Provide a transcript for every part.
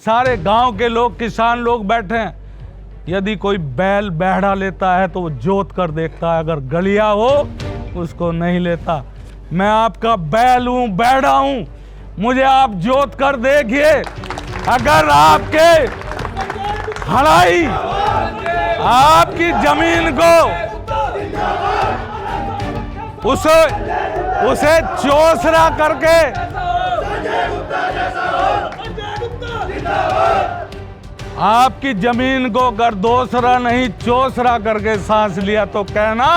सारे गांव के लोग, किसान लोग बैठे हैं। यदि कोई बैल बैठा लेता है तो वो जोत कर देखता है, अगर गलिया हो उसको नहीं लेता। मैं आपका बैल हूं, बैठा हूं, मुझे आप जोत कर देखिए। अगर आपके हड़ाई आपकी जमीन को उसे चौसरा करके आपकी जमीन को अगर दोसरा नहीं चौसरा करके सांस लिया तो कहना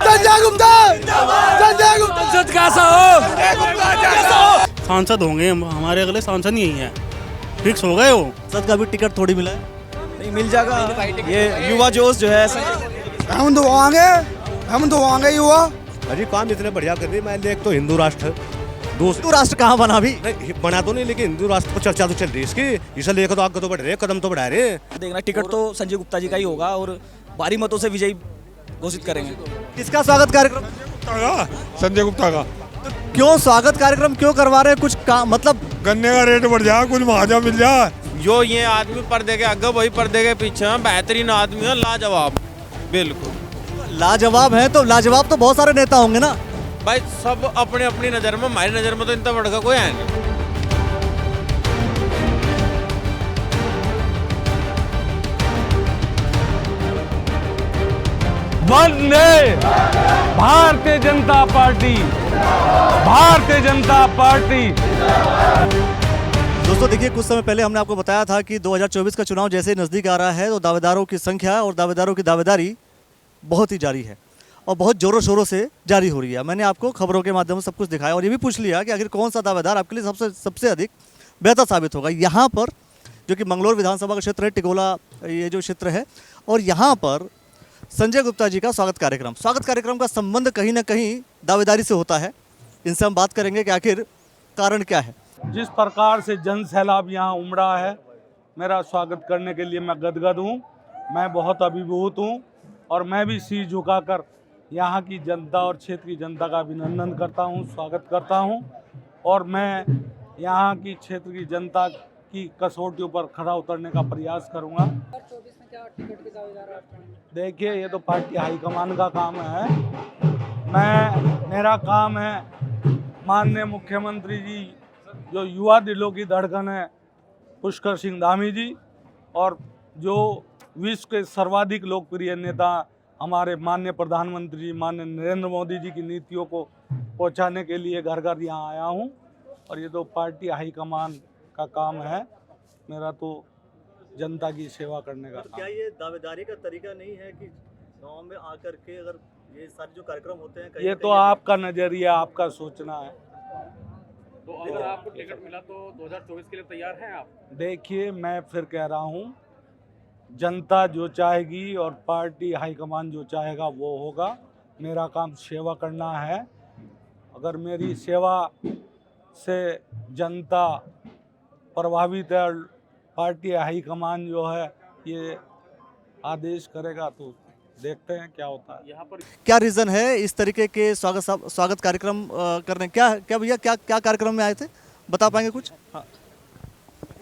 संजय गुप्ता, संजय गुप्ता सांसद कैसा हो? सांसद होंगे हमारे, अगले सांसद ही हैं, फिक्स हो गए हो। संसद का भी टिकट थोड़ी मिला है, नहीं मिल जाएगा। ये युवा जोश जो है हम तो आएंगे युवा। अजी काम इतने बढ़िया कर रही है। मान लिया एक तो हिंदू राष्ट्र, हिंदू राष्ट्र कहाँ बना अभी? नहीं बना तो नहीं, लेकिन हिंदू राष्ट्र पर चर्चा तो चल रही है इसकी। इसे लेकर तो आगे तो बढ़ रहे, कदम तो बढ़ा रहे। देखना टिकट तो संजय गुप्ता जी का ही होगा और भारी मतों से विजयी घोषित करेंगे। किसका स्वागत कार्यक्रम? संजय गुप्ता का। तो क्यों स्वागत कार्यक्रम क्यों करवा रहे हैं? कुछ मतलब गन्ने का रेट बढ़ जाए, कुछ मुआवजा मिल जाए। जो ये आदमी पर्दे के आगे वही पर्दे के पीछे बेहतरीन आदमी है, लाजवाब, बिल्कुल लाजवाब है। तो लाजवाब तो बहुत सारे नेता होंगे ना भाई, सब अपने अपनी नज़र में, हमारी नज़र में तो इतना बढ़ का कोई है नहीं। वंदे भारतीय जनता पार्टी, भारतीय जनता पार्टी। दोस्तों देखिए, कुछ समय पहले हमने आपको बताया था कि 2024 का चुनाव जैसे नज़दीक आ रहा है तो दावेदारों की संख्या और दावेदारों की दावेदारी बहुत ही जारी है और बहुत ज़ोरों शोरों से जारी हो रही है। मैंने आपको खबरों के माध्यम से सब कुछ दिखाया और ये भी पूछ लिया कि आखिर कौन सा दावेदार आपके लिए सबसे अधिक बेहतर साबित होगा। यहाँ पर जो कि मंगलौर विधानसभा का क्षेत्र है, टिकोला ये जो क्षेत्र है, और यहाँ पर संजय गुप्ता जी का स्वागत कार्यक्रम का संबंध कहीं ना कहीं दावेदारी से होता है। इनसे हम बात करेंगे कि आखिर कारण क्या है। जिस प्रकार से जन सैलाब यहाँ उमड़ा है, मेरा स्वागत करने के लिए मैं गदगद हूँ, मैं बहुत अभिभूत हूँ और मैं भी शीश झुकाकर यहाँ की जनता और क्षेत्र की जनता का अभिनंदन करता हूँ, स्वागत करता हूँ। और मैं यहाँ की क्षेत्र की जनता की कसौटियों पर खरा उतरने का प्रयास करूँगा। देखिए, ये तो पार्टी हाईकमान का काम है। मेरा काम है माननीय मुख्यमंत्री जी, जो युवा दिलों की धड़कन है, पुष्कर सिंह धामी जी, और जो विश्व के सर्वाधिक लोकप्रिय नेता हमारे माननीय प्रधानमंत्री जी, माननीय नरेंद्र मोदी जी की नीतियों को पहुंचाने के लिए घर घर यहाँ आया हूँ। और ये तो पार्टी हाईकमान का काम है, मेरा तो जनता की सेवा करने का। तो क्या ये दावेदारी का तरीका नहीं है कि गांव में आकर के अगर ये सारे जो कार्यक्रम होते हैं, ये तो आपका नजरिया, आपका सोचना है। तो अगर आपको टिकट मिला तो 2024 के लिए तैयार हैं आप? देखिए, मैं फिर कह रहा हूँ, जनता जो चाहेगी और पार्टी हाईकमान जो चाहेगा वो होगा। मेरा काम सेवा करना है। अगर मेरी सेवा से जनता प्रभावित है, पार्टी हाईकमान जो है ये आदेश करेगा, तो देखते हैं क्या होता है। यहाँ पर क्या रीज़न है इस तरीके के स्वागत कार्यक्रम करने? क्या भैया क्या कार्यक्रम में आए थे, बता पाएंगे कुछ? हाँ,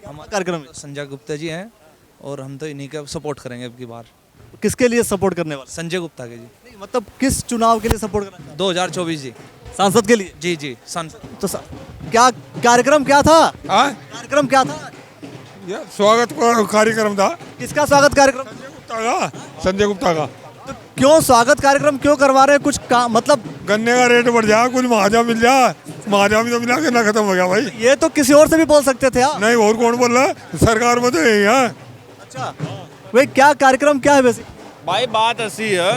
हमारा कार्यक्रम संजय गुप्ता जी हैं और हम तो इन्हीं का सपोर्ट करेंगे अब की बार। किसके लिए सपोर्ट करने वाले? संजय गुप्ता के जी। नहीं, मतलब किस चुनाव के लिए सपोर्ट करना? 2024 जी, सांसद के लिए? जी जी सांसद। तो क्या कार्यक्रम क्या था? कार्यक्रम क्या था? ये स्वागत कार्यक्रम था। किसका स्वागत कार्यक्रम? संजय गुप्ता का। तो क्यों स्वागत कार्यक्रम क्यों करवा रहे हैं? कुछ मतलब गन्ने का रेट बढ़ जाए, कुछ मुआवजा मिल जाए। मुआवजा भी तो मिला के ना खत्म हो गया भाई। ये तो किसी और से भी बोल सकते थे आप। नहीं, और कौन बोल रहा है? सरकार में तो यही है। अच्छा भाई, क्या कार्यक्रम क्या है वैसे? भाई बात ऐसी है,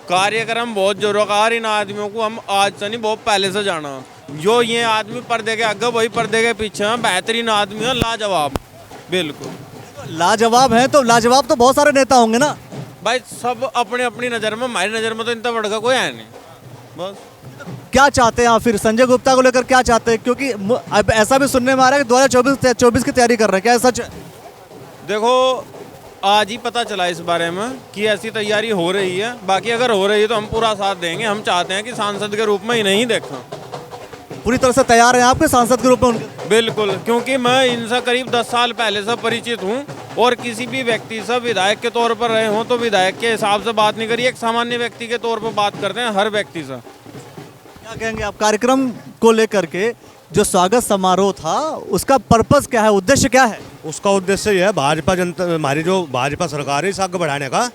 कार्यक्रम बहुत जोरों का। इन आदमियों को हम आज से नहीं, बहुत पहले से जाना। जो ये आदमी पर्दे के आगे वही पर्दे के पीछे बेहतरीन आदमी है, लाजवाब, बिल्कुल लाजवाब है। तो लाजवाब तो बहुत सारे नेता होंगे ना भाई, सब अपने अपनी नज़र में, हमारी नज़र में तो इतना बढ़ का कोई है नहीं। बस क्या चाहते हैं आप फिर संजय गुप्ता को लेकर? क्या चाहते हैं? क्योंकि अब ऐसा भी सुनने में आ रहा है कि 2024 की तैयारी कर रहे हैं, क्या सच? देखो, आज ही पता चला इस बारे में कि ऐसी तैयारी हो रही है। बाकी अगर हो रही है तो हम पूरा साथ देंगे। हम चाहते हैं कि सांसद के रूप में ही नहीं देखा। पूरी तरह से तैयार हैं आपके सांसद के रूप में उनके? बिल्कुल, क्योंकि मैं इनसे करीब 10 साल पहले से परिचित हूँ और किसी भी व्यक्ति से विधायक के तौर पर रहे हों तो विधायक के हिसाब से बात नहीं करी, एक सामान्य व्यक्ति के तौर पर बात करते हैं हर व्यक्ति से। क्या कहेंगे आप कार्यक्रम को लेकर के? जो स्वागत समारोह था उसका पर्पस क्या है, उद्देश्य क्या है? उसका उद्देश्य यह है भाजपा जनता, हमारी जो भाजपा सरकार है इसे आगे बढ़ाने का।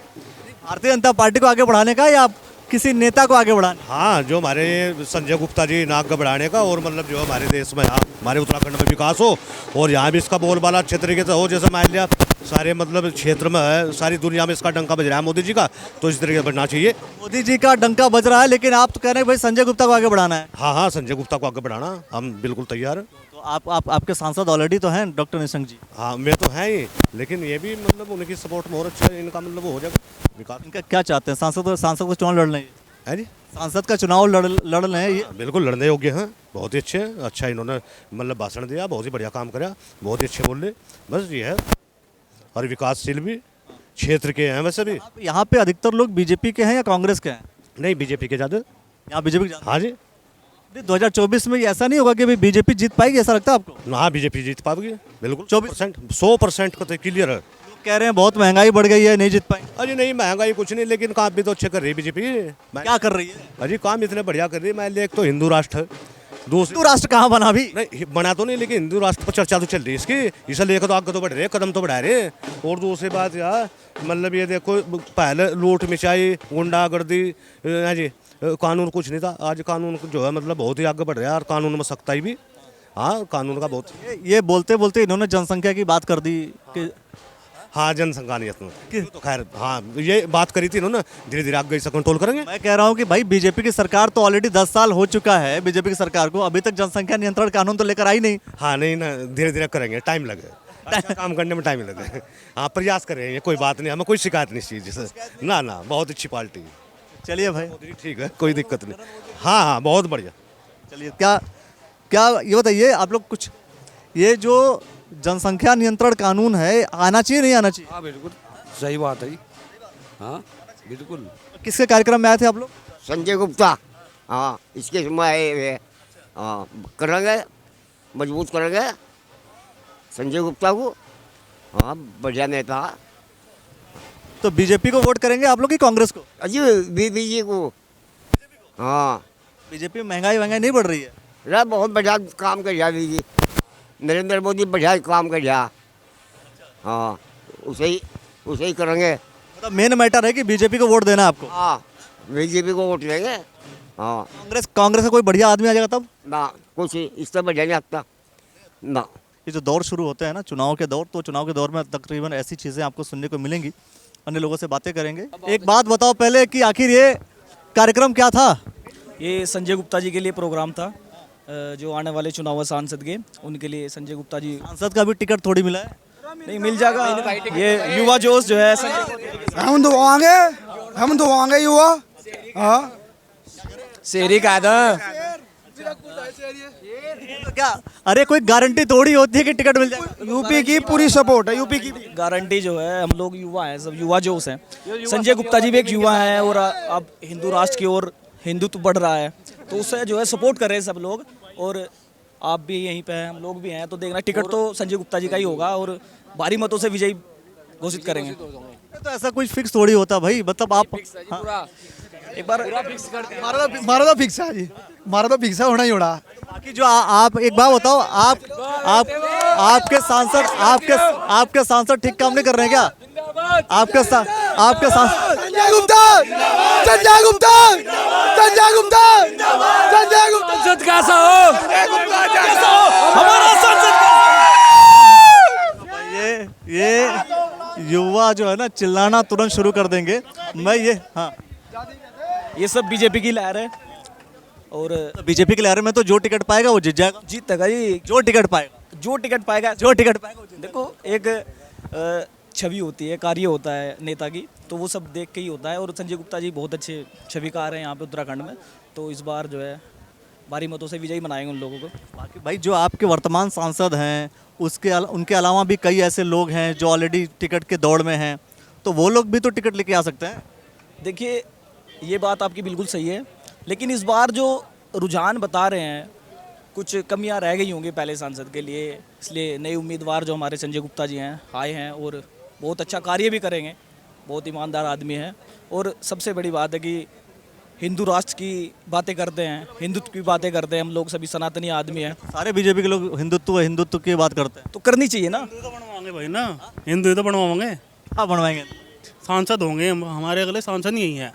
भारतीय जनता पार्टी को आगे बढ़ाने का या किसी नेता को आगे बढ़ाने? हाँ, जो हमारे संजय गुप्ता जी नाक आगे बढ़ाने का, और मतलब जो हमारे देश में यहाँ हमारे उत्तराखंड में विकास हो और यहाँ भी इसका बोलबाला अच्छे तरीके से हो। जैसे मान लिया सारे मतलब क्षेत्र में है, सारी दुनिया में इसका डंका बज रहा है मोदी जी का, तो इस तरीके से बढ़ना चाहिए। मोदी जी का डंका बज रहा है, लेकिन आप तो कह रहे हैं भाई संजय गुप्ता को आगे बढ़ाना है। हाँ हाँ, संजय गुप्ता को आगे बढ़ाना हम बिल्कुल तैयार हैं। तो आपके सांसद ऑलरेडी तो हैं डॉक्टर निशंक जी। हाँ, मैं तो है ही, लेकिन ये भी मतलब उनकी सपोर्ट में और अच्छा इनका मतलब वो हो जाएगा विकास। इनका क्या चाहते हैं? सांसद को चुनाव लड़ लें? है जी, सांसद का चुनाव लड़ लें ये? बिल्कुल लड़ने योग्य हैं, बहुत ही अच्छे हैं। अच्छा इन्होंने मतलब भाषण दिया, बहुत ही बढ़िया काम करा, बहुत ही अच्छे बोले, बस ये है। और विकासशील भी क्षेत्र के हैं वैसे भी। यहाँ पे अधिकतर लोग बीजेपी के हैं या कांग्रेस के हैं? नहीं, बीजेपी के ज़्यादा। यहाँ बीजेपी के? हाँ जी। 2024 में ऐसा नहीं होगा कि भाई बीजेपी जीत पाएगी, ऐसा लगता है आपको? हाँ, बीजेपी जीत पाएगी बिल्कुल। 24% 100% का तो क्लियर है। लोग कह रहे हैं बहुत महंगाई बढ़ गई है, नहीं जीत पाएंगे। अरे नहीं, महंगाई कुछ नहीं, लेकिन काम भी तो अच्छे कर रही है बीजेपी। क्या कर रही है? अरे काम इतने बढ़िया कर रही है। मान लिया एक तो हिंदू राष्ट्र है, दूसरी हिंदू राष्ट्र कहाँ बना अभी? नहीं बना तो नहीं, लेकिन हिंदू राष्ट्र पर चर्चा तो चल रही है इसकी, इसे लेकर तो आगे तो बढ़ रहे, कदम तो बढ़ा रहे। और दूसरी बात यार मतलब ये देखो, पहले लूट मिचाई गुंडागर्दी है जी, कानून कुछ नहीं था। आज कानून जो है मतलब बहुत ही आगे बढ़ रहा है, और कानून में सख्ताई भी। हाँ, कानून का बहुत। ये बोलते बोलते इन्होंने जनसंख्या की बात कर दी कि हाँ, जनसंख्या नहीं है तो खैर, हाँ ये बात करी थी इन्होंने, धीरे धीरे आगे इसे कंट्रोल करेंगे। मैं कह रहा हूँ कि भाई बीजेपी की सरकार तो ऑलरेडी 10 साल हो चुका है बीजेपी की सरकार को, अभी तक जनसंख्या नियंत्रण कानून तो लेकर आई नहीं। हाँ नहीं ना, धीरे धीरे करेंगे, टाइम लगे, अच्छा काम करने में टाइम लगे। हाँ, प्रयास करेंगे, कोई बात नहीं, हमें कोई शिकायत नहीं इस चीज़ से। ना ना, बहुत अच्छी पार्टी। चलिए भाई, ठीक है, कोई दिक्कत नहीं। हाँ हाँ, बहुत बढ़िया। चलिए, क्या क्या ये बताइए आप लोग कुछ, ये जो जनसंख्या नियंत्रण कानून है आना चाहिए नहीं आना चाहिए? हाँ बिल्कुल सही बात है जी। हाँ बिल्कुल। किसके कार्यक्रम में आए थे आप लोग? संजय गुप्ता, हाँ इसके में आए हुए। हाँ, करेंगे, मजबूत करेंगे संजय गुप्ता को। हाँ, बढ़िया नेता। तो बीजेपी को वोट करेंगे आप लोग की कांग्रेस को? अजी बीजेपी को। हाँ, बीजेपी में महंगाई नहीं बढ़ रही है? अरे बहुत बढ़िया काम कर रहा बीजेपी, नरेंद्र मोदी बढ़िया काम कर रहा। हाँ, उसे ही करेंगे। मतलब मेन मैटर है कि बीजेपी को वोट देना है आपको? हाँ, बीजेपी को वोट देंगे। हाँ, कांग्रेस का कोई बढ़िया आदमी आ जाएगा तब? ना, कुछ इससे बढ़िया नहीं लगता ना। ये जो दौर शुरू होते हैं ना, चुनाव के दौर, तो चुनाव के दौर में तकरीबन ऐसी चीज़ें आपको सुनने को मिलेंगी, अन्य लोगों से बातें करेंगे। एक बात बताओ पहले कि आखिर ये कार्यक्रम क्या था? ये संजय गुप्ता जी के लिए प्रोग्राम था, जो आने वाले चुनाव सांसद के, उनके लिए संजय गुप्ता जी। सांसद का भी टिकट थोड़ी मिला है? नहीं, मिल जाएगा। ये युवा जोश जो है, हम तो आएंगे युवा। हाँ, शेरी का था क्या? अरे कोई गारंटी थोड़ी होती है कि टिकट मिल जाएगा। यूपी की पूरी सपोर्ट है, यूपी की गारंटी जो है, हम लोग युवा हैं, सब युवा जोश हैं। संजय गुप्ता जी भी एक युवा है, और अब हिंदू राष्ट्र की ओर हिंदुत्व बढ़ रहा है, तो उससे जो है सपोर्ट कर रहे हैं सब लोग। और आप भी यहीं पे हैं, हम लोग भी हैं, तो देखना टिकट तो संजय गुप्ता जी का ही होगा और भारी मतों से विजयी घोषित करेंगे। तो ऐसा कुछ फिक्स थोड़ी होता भाई, मतलब आप हाँ, एक बार हमारा तो फिक्स है जी, हमारा तो फिक्स है, होना ही होना। बाकी जो आप एक बात बताओ, आपके सांसद ठीक काम नहीं कर रहे हैं क्या? आपके सांसद संजय गुप्ता, संजय गुप्ता, संजय गुप्ता, संजय गुप्ता सांसद कैसा हो, हमारा सांसद। ये युवा जो है ना, चिल्लाना तुरंत शुरू कर देंगे। मैं हाँ, ये सब बीजेपी की लहर है, और बीजेपी की लहर में तो जो टिकट पाएगा वो जीत जाएगा। जीतेगा जी, जो टिकट पाएगा। देखो, एक छवि होती है, कार्य होता है नेता की, तो वो सब देख के ही होता है। और संजय गुप्ता जी बहुत अच्छे छविकार हैं यहाँ पे उत्तराखंड में, तो इस बार जो है भारी मतों से विजयी बनाएंगे उन लोगों को। बाकी भाई जो आपके वर्तमान सांसद हैं, उनके अलावा भी कई ऐसे लोग हैं जो ऑलरेडी टिकट के दौड़ में हैं, तो वो लोग भी तो टिकट लेके आ सकते हैं। देखिए, ये बात आपकी बिल्कुल सही है, लेकिन इस बार जो रुझान बता रहे हैं कुछ कमियां रह गई होंगी पहले सांसद के लिए, इसलिए नए उम्मीदवार जो हमारे संजय गुप्ता जी हैं आए हैं और बहुत अच्छा कार्य भी करेंगे, बहुत ईमानदार आदमी हैं। और सबसे बड़ी बात है कि हिंदू राष्ट्र की बातें करते हैं, हिंदुत्व की बातें करते हैं, हम लोग सभी सनातनी आदमी हैं। सारे बीजेपी के लोग हिंदुत्व की बात करते हैं, तो करनी चाहिए ना। हिंदू तो बनवाएंगे भाई ना, हिंदू तो बनवाएंगे। क्या बनवाएंगे? सांसद होंगे हमारे अगले सांसद ही यही है,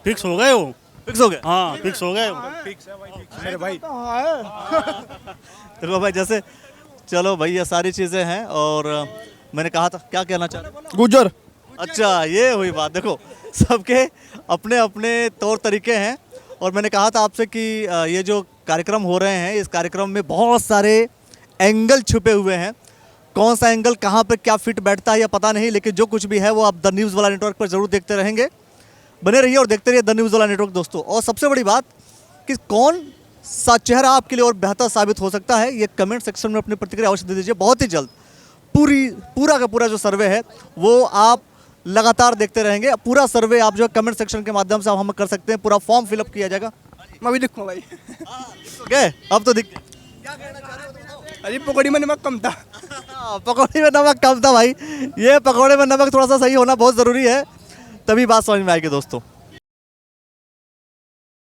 फिक्स हो गए वो, फिक्स हो गए? हाँ फिक्स हो गए। मेरे भाई देखो भाई, जैसे चलो भाई ये सारी चीज़ें हैं। और मैंने कहा था, क्या कहना चाह रहे? गुजर। अच्छा, ये हुई बात। देखो सबके अपने अपने तौर तरीके हैं। और मैंने कहा था आपसे कि ये जो कार्यक्रम हो रहे हैं, इस कार्यक्रम में बहुत सारे एंगल छुपे हुए हैं। कौन सा एंगल कहाँ पे क्या फिट बैठता है या पता नहीं, लेकिन जो कुछ भी है वो आप द न्यूज़ वाला नेटवर्क पर ज़रूर देखते रहेंगे। बने रहिए और देखते रहिए द न्यूज़ वाला नेटवर्क दोस्तों। और सबसे बड़ी बात कि कौन सा चेहरा आपके लिए और बेहतर साबित हो सकता है, ये कमेंट सेक्शन में अपनी प्रतिक्रिया अवश्य दे दीजिए। बहुत ही जल्द पूरा का पूरा जो सर्वे है वो आप लगातार देखते रहेंगे। पूरा सर्वे आप जो है कमेंट सेक्शन के माध्यम से आप हम कर सकते हैं, पूरा फॉर्म फिलअप किया जाएगा। मैं भी दिखूँ भाई। गए अब तो दिख। अरे पकौड़ी में नमक कम था। पकौड़ी में नमक कम था भाई, ये पकौड़े में नमक थोड़ा सा सही होना बहुत ज़रूरी है, तभी बात समझ में आएगी दोस्तों।